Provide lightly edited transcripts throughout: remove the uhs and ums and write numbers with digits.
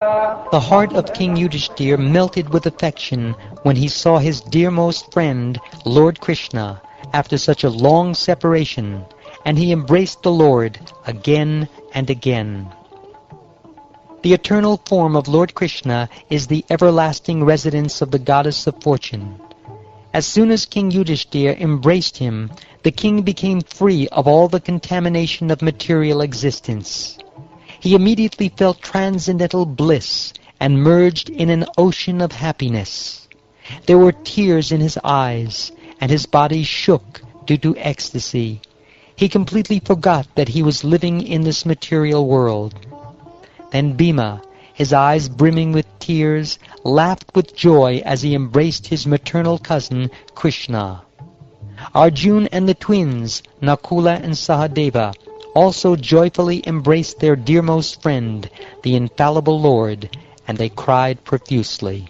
The heart of King Yudhishthira melted with affection when he saw his dearmost friend, Lord Krishna, after such a long separation, and he embraced the Lord again and again. The eternal form of Lord Krishna is the everlasting residence of the goddess of fortune. As soon as King Yudhishthira embraced him, the king became free of all the contamination of material existence. He immediately felt transcendental bliss and merged in an ocean of happiness. There were tears in his eyes, and his body shook due to ecstasy. He completely forgot that he was living in this material world. Then Bhima, his eyes brimming with tears, laughed with joy as he embraced his maternal cousin Krishna. Arjuna and the twins, Nakula and Sahadeva, also joyfully embraced their dearmost friend, the infallible Lord, and they cried profusely.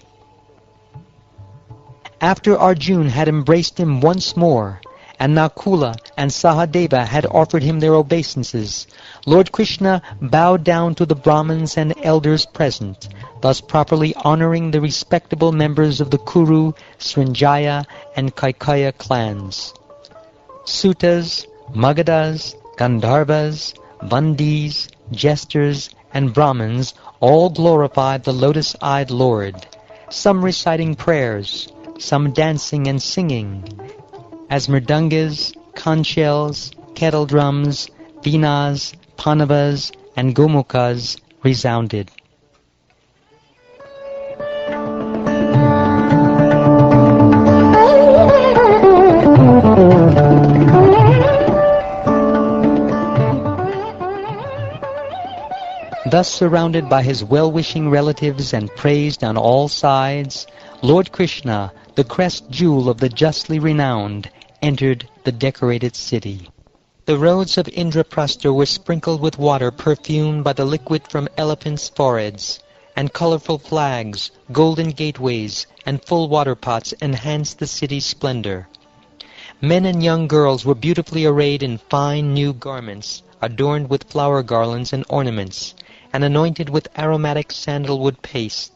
After Arjuna had embraced him once more, and Nakula and Sahadeva had offered him their obeisances, Lord Krishna bowed down to the Brahmins and elders present, thus properly honoring the respectable members of the Kuru, Srinjaya, and Kaikaya clans. Sutas, Magadhas, Gandharvas, Vandis, jesters, and Brahmins all glorified the lotus-eyed Lord, some reciting prayers, some dancing and singing, as mridangas, conch shells, kettle drums, veenas, panavas, and gomukas resounded. Thus surrounded by his well-wishing relatives and praised on all sides, Lord Krishna, the crest jewel of the justly renowned, entered the decorated city. The roads of Indraprastha were sprinkled with water perfumed by the liquid from elephants' foreheads, and colorful flags, golden gateways, and full water pots enhanced the city's splendor. Men and young girls were beautifully arrayed in fine new garments, adorned with flower garlands and ornaments, and anointed with aromatic sandalwood paste.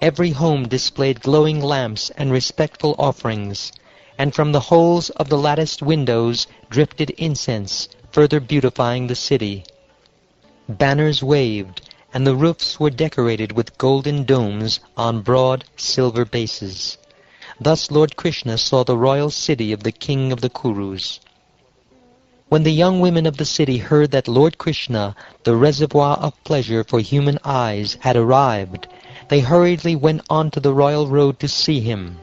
Every home displayed glowing lamps and respectful offerings, and from the holes of the latticed windows drifted incense, further beautifying the city. Banners waved, and the roofs were decorated with golden domes on broad silver bases. Thus Lord Krishna saw the royal city of the king of the Kurus. When the young women of the city heard that Lord Krishna, the reservoir of pleasure for human eyes, had arrived, they hurriedly went on to the royal road to see him.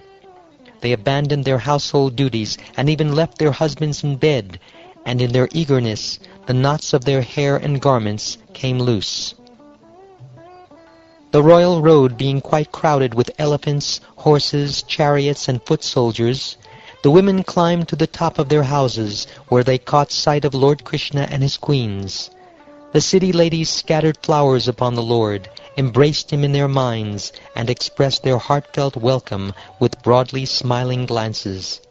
They abandoned their household duties and even left their husbands in bed, and in their eagerness the knots of their hair and garments came loose. The royal road being quite crowded with elephants, horses, chariots, and foot soldiers, the women climbed to the top of their houses, where they caught sight of Lord Krishna and his queens. The city ladies scattered flowers upon the Lord, embraced him in their minds, and expressed their heartfelt welcome with broadly smiling glances.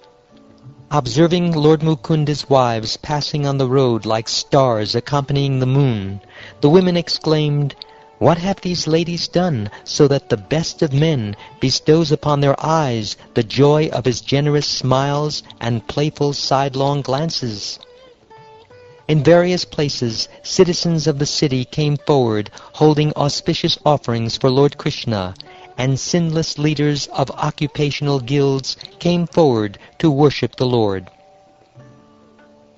Observing Lord Mukunda's wives passing on the road like stars accompanying the moon, the women exclaimed, "What have these ladies done, so that the best of men bestows upon their eyes the joy of his generous smiles and playful sidelong glances?" In various places, citizens of the city came forward, holding auspicious offerings for Lord Krishna, and sinless leaders of occupational guilds came forward to worship the Lord.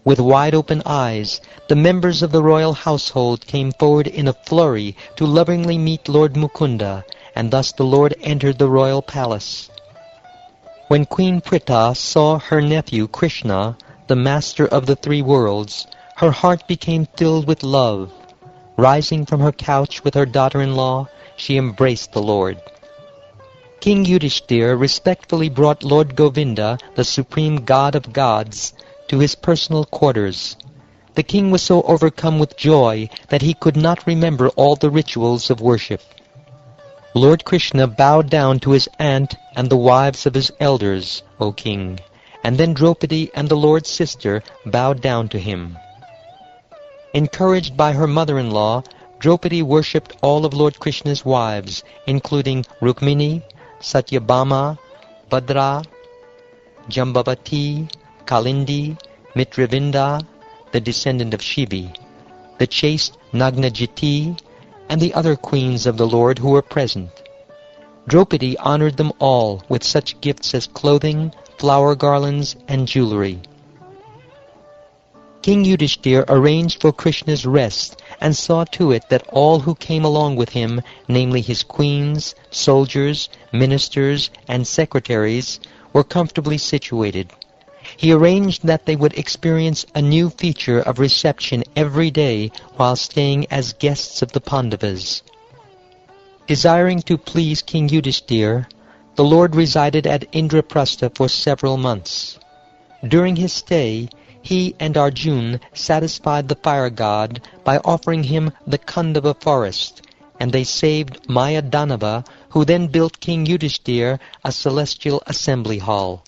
With wide-open eyes, the members of the royal household came forward in a flurry to lovingly meet Lord Mukunda, and thus the Lord entered the royal palace. When Queen Pritha saw her nephew Krishna, the master of the three worlds, her heart became filled with love. Rising from her couch with her daughter-in-law, she embraced the Lord. King Yudhishthira respectfully brought Lord Govinda, the supreme god of gods, to his personal quarters. The king was so overcome with joy that he could not remember all the rituals of worship. Lord Krishna bowed down to his aunt and the wives of his elders, O king, and then Draupadi and the Lord's sister bowed down to him. Encouraged by her mother-in-law, Draupadi worshipped all of Lord Krishna's wives, including Rukmini, Satyabhama, Bhadra, Jambavati, Kalindi, Mitravinda, the descendant of Shivi, the chaste Nagnajiti, and the other queens of the Lord who were present. Draupadi honored them all with such gifts as clothing, flower garlands, and jewelry. King Yudhishthir arranged for Krishna's rest and saw to it that all who came along with him, namely his queens, soldiers, ministers, and secretaries, were comfortably situated. He arranged that they would experience a new feature of reception every day while staying as guests of the Pandavas. Desiring to please King Yudhishthir, the Lord resided at Indraprastha for several months. During his stay, he and Arjun satisfied the fire god by offering him the Kandava forest, and they saved Maya Danava, who then built King Yudhishthir a celestial assembly hall.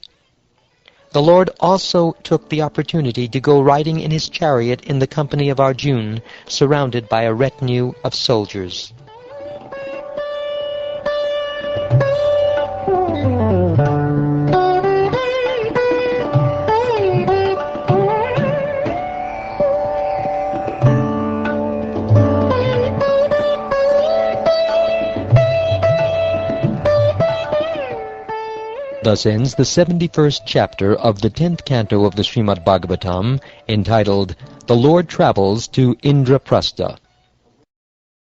The Lord also took the opportunity to go riding in his chariot in the company of Arjun, surrounded by a retinue of soldiers. Thus ends the 71st chapter of the 10th canto of the Shrimad Bhagavatam, entitled The Lord Travels to Indraprastha.